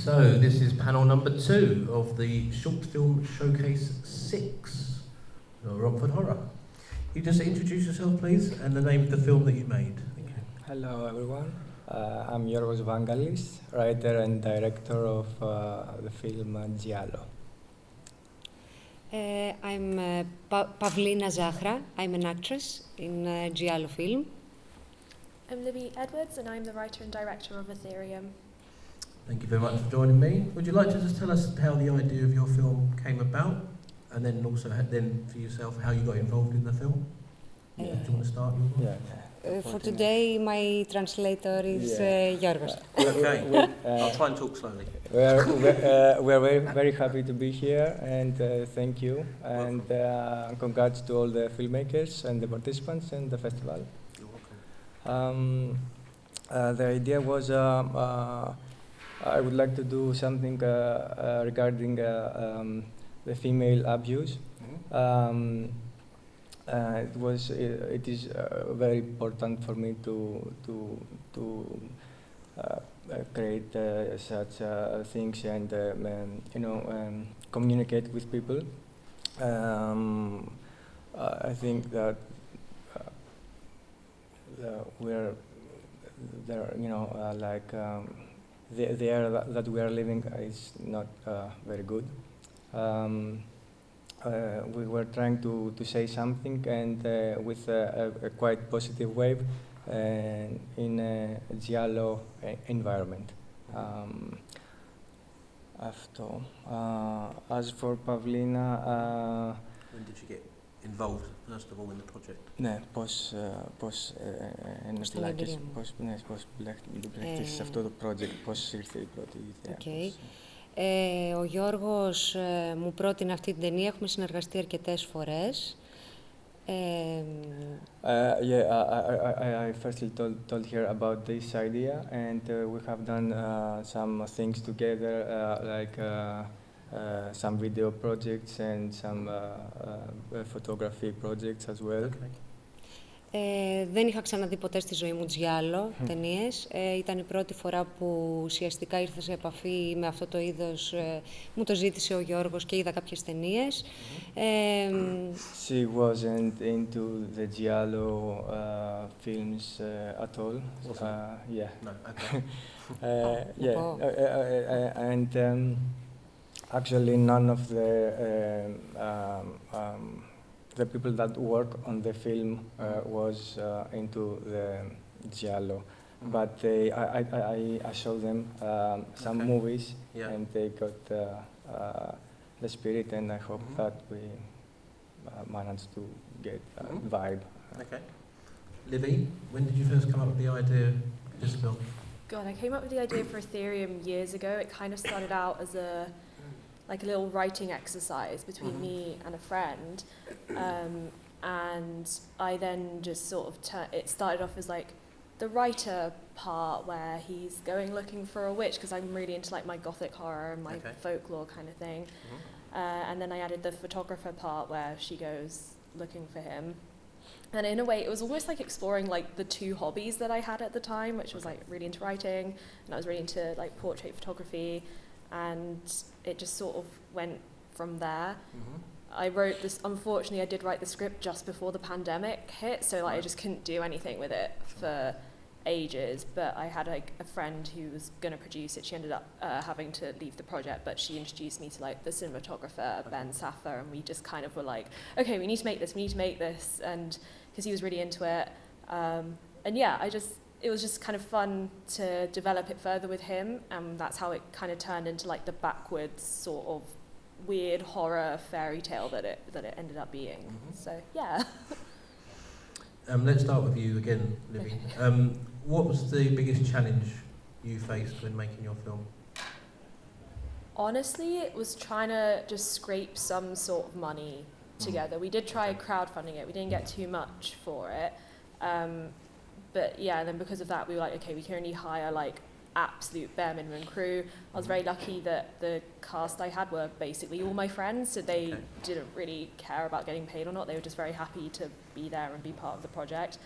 So this is panel number 2 of the Short Film Showcase 6, Romford Horror. You just introduce yourself, please, and the name of the film that you made. Thank you. Hello, everyone. I'm Yorgos Vangalis, writer and director of the film Giallo. I'm Pavlina Zachra. I'm an actress in Giallo film. I'm Livvy Edwards, and I'm the writer and director of Aetherium. Thank you very much for joining me. Would you like to just tell us how the idea of your film came about, and then also then for yourself how you got involved in the film? Do you want to start? For today, my translator is Yorgos. Okay, I'll try and talk slowly. We're very, very happy to be here, and thank you. And congrats to all the filmmakers and the participants in the festival. You're welcome. The idea was I would like to do something regarding the female abuse. It is very important for me to create such things and communicate with people. I think that we're there, the air that we are living is not very good. We were trying to say something, and with a quite positive wave in a Giallo environment. As for Pavlina, When did you get involved, first of all, in the project? Ναι, πώς εννοείς, πώς μπλέχτηκες σε αυτό το project, πώς ήρθε η πρώτη ιδέα. Ο Γιώργος μου πρότεινε αυτή την ταινία, έχουμε συνεργαστεί αρκετές φορές. I firstly told her about this idea, and we have done some things together, like some video projects and some photography projects as well. Okay. Δεν είχα ξαναδεί ποτέ στη ζωή μου Giallo ταινίες. Ήταν η πρώτη φορά που ουσιαστικά ήρθα σε επαφή με αυτό το είδος. Μου το ζήτησε ο Γιώργος και είδα κάποιες ταινίες. She wasn't into the Giallo films at all. Yeah. No, okay. And actually none of the people that work on the film was into the Giallo, but I showed them some movies, and they got the spirit, and I hope that we managed to get that vibe. Okay. Livvy, when did you first come up with the idea of this film? God, I came up with the idea for Aetherium years ago. It kind of started out as a little writing exercise between me and a friend, and I then just sort of it started off as like the writer part where he's going looking for a witch, because I'm really into like my gothic horror and my folklore kind of thing, and then I added the photographer part where she goes looking for him. And in a way, it was almost like exploring like the two hobbies that I had at the time, which was like really into writing, and I was really into like portrait photography. And it just sort of went from there. I wrote this, unfortunately I did write the script just before the pandemic hit, so like I just couldn't do anything with it for ages, but I had like a friend who was going to produce it. She ended up having to leave the project, but she introduced me to like the cinematographer, Zachra, and we just kind of were like, okay, we need to make this, and because he was really into it. And yeah, it was just kind of fun to develop it further with him, and that's how it kind of turned into like the backwards sort of weird horror fairy tale that it ended up being. So yeah. Let's start with you again, Livvy. What was the biggest challenge you faced when making your film? Honestly, it was trying to just scrape some sort of money together. We did try crowdfunding it. We didn't get too much for it. But yeah, and then because of that, we were like, okay, we can only hire like absolute bare minimum crew. I was very lucky that the cast I had were basically all my friends, so they didn't really care about getting paid or not. They were just very happy to be there and be part of the project.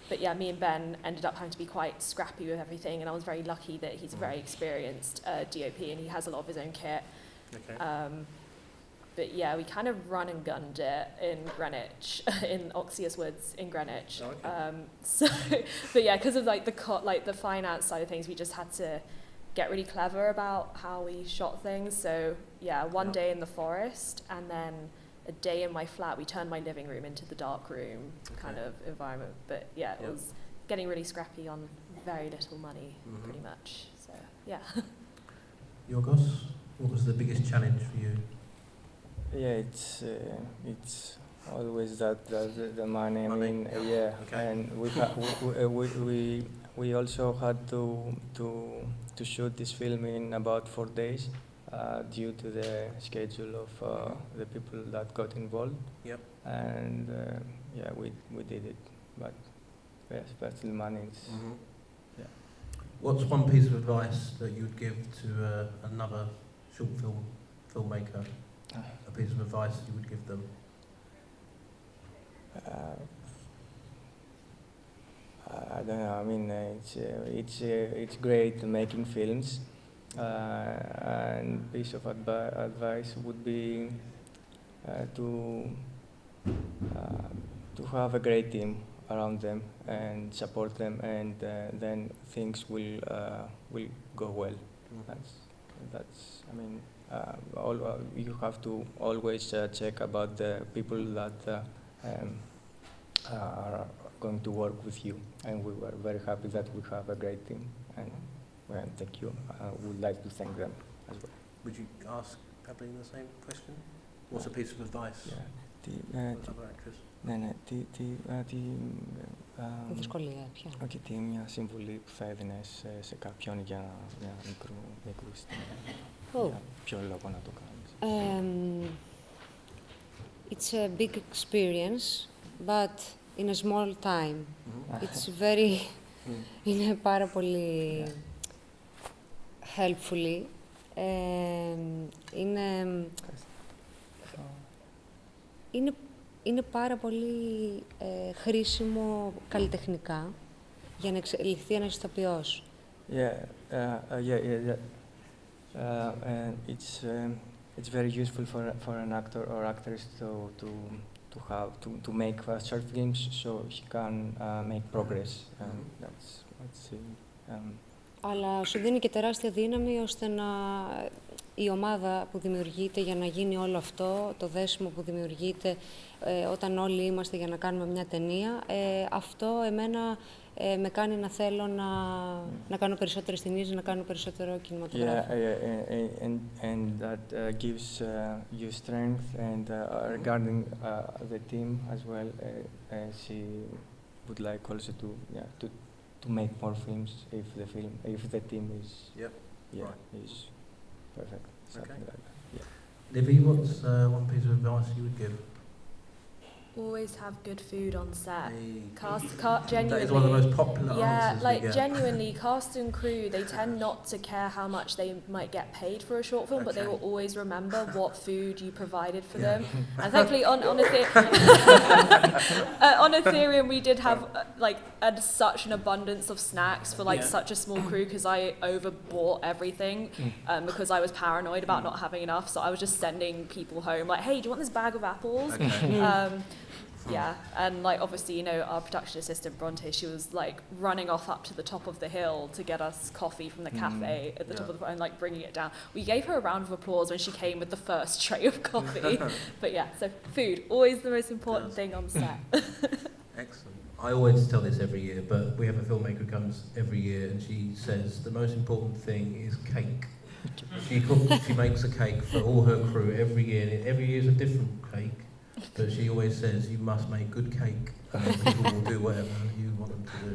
But yeah, me and Ben ended up having to be quite scrappy with everything, and I was very lucky that he's a very experienced DOP and he has a lot of his own kit. But yeah, we kind of run and gunned it in Greenwich, in Oxyus Woods in Greenwich. But yeah, because of like the finance side of things, we just had to get really clever about how we shot things. So yeah, one day in the forest, and then a day in my flat. We turned my living room into the dark room kind of environment. But yeah, it was getting really scrappy on very little money, pretty much. So yeah. Yorgos, what was the biggest challenge for you? Yeah, it's always the money. I mean, and we also had to shoot this film in about 4 days due to the schedule of the people that got involved. And we did it, but but still money. What's one piece of advice that you would give to another short film filmmaker? A piece of advice you would give them? I don't know. I mean, it's great making films, and piece of advice would be to have a great team around them and support them, and then things will go well. That's. I mean. You have to always check about the people that are going to work with you, and we were very happy that we have a great team, and thank you. I would like to thank them as well. Would you ask Pavlina the same question? What's a piece of advice? Another actress. Δυσκολία, ποια? Όχι, τι μια συμβουλή που θα έδινες σε κάποιον για μια μικρού για ποιο λόγο να το κάνεις? It's a big experience, but in a small time. It's very, είναι πάρα πολύ helpfully. Είναι πάρα πολύ χρήσιμο καλλιτεχνικά για να εξελιχθεί ένας ηθοποιός. And it's very useful for an actor or actress to make short films so he can make progress. Αλλά σου δίνει και τεράστια δύναμη ώστε η ομάδα που δημιουργείται για να γίνει όλο αυτό, το δέσιμο που δημιουργείται όταν όλοι είμαστε για να κάνουμε μια ταινία, αυτό εμένα με κάνει να θέλω να κάνω περισσότερες ταινίες, να κάνω περισσότερο κινηματογράφο. And that gives you strength, and regarding the team as well, she would like also to make more films if the team is is perfect. Something like that. Livvy, what's one piece of advice you would give? Always have good food on set. Genuinely. That is one of the most popular answers we get. Genuinely, cast and crew, they tend not to care how much they might get paid for a short film, but they will always remember what food you provided for them. And thankfully, on Aetherium, we did have such an abundance of snacks for such a small crew, because I overbought everything because I was paranoid about not having enough. So I was just sending people home like, "Hey, do you want this bag of apples?" And obviously, our production assistant Bronte, she was running off up to the top of the hill to get us coffee from the cafe at the top of the and bringing it down. We gave her a round of applause when she came with the first tray of coffee. But yeah, so food, always the most important thing on set. Excellent. I always tell this every year, but we have a filmmaker who comes every year, and she says the most important thing is cake. She makes a cake for all her crew every year, and every year is a different cake. But she always says you must make good cake, and people will do whatever you want them to do.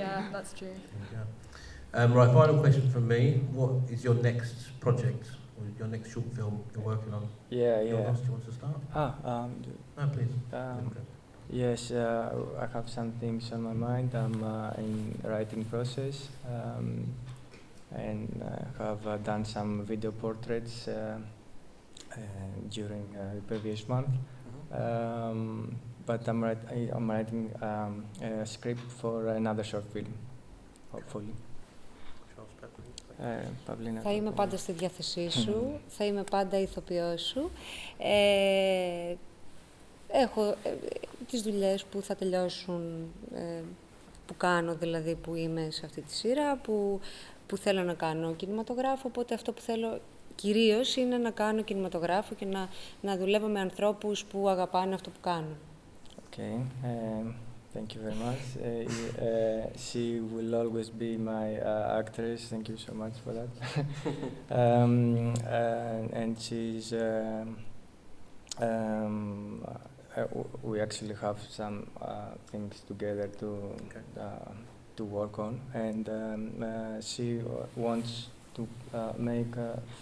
Yeah, that's true. Right, final question from me. What is your next project, or your next short film you're working on? Yeah. Yorgos, do you want to start? No, please. Yes, I have some things on my mind. I'm in writing process, and have done some video portraits during the previous month. But I'm writing a script for another short film, hopefully. Pavlina. Θα είμαι πάντα στη διάθεσή σου, θα είμαι πάντα ηθοποιός σου. Έχω τις δουλειές που θα τελειώσουν, που κάνω δηλαδή, που είμαι σε αυτή τη σειρά, που θέλω να κάνω κινηματογράφο, οπότε αυτό που θέλω κυρίως είναι να κάνω κινηματογράφο και να δουλεύω με ανθρώπους που αγαπάνε αυτό που κάνουν. Okay, thank you very much. She will always be my actress. Thank you so much for that. And she's. We actually have some things together to work on, and she wants to make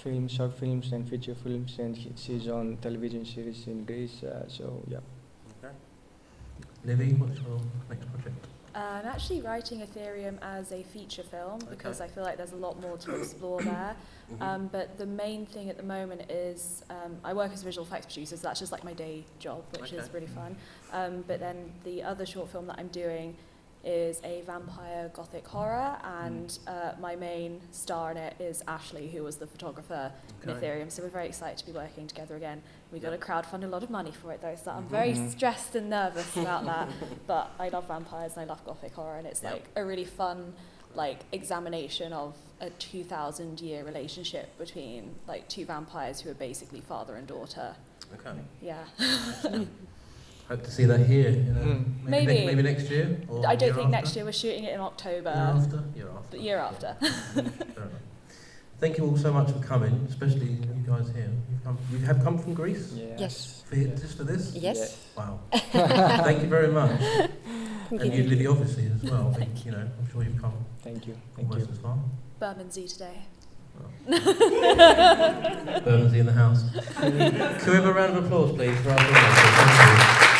films, short films, and feature films, and she's on television series in Greece. So yeah. Okay. Livvy, what's your next project? I'm actually writing Aetherium as a feature film because I feel like there's a lot more to explore there. But the main thing at the moment is I work as a visual effects producer, so that's just like my day job, which is really fun. But then the other short film that I'm doing is a vampire gothic horror, and my main star in it is Ashley, who was the photographer in Aetherium. So we're very excited to be working together again. We got to crowdfund a lot of money for it though, so I'm very stressed and nervous about that. But I love vampires and I love gothic horror, and it's like a really fun like examination of a 2,000-year relationship between like two vampires who are basically father and daughter. Okay. Yeah. Hope to see that here. Maybe next year. Or I don't think after? next year. We're shooting it in October. Year after. Year after. Fair enough. Thank you all so much for coming, especially you guys here. You have come from Greece? Yes. Just for this? Yes. Wow. Thank you very much. And you, Livvy, obviously as well. I'm sure you've come. Thank you. Almost as far. Bermondsey today. Bermondsey in the house. Can we have a round of applause, please, for our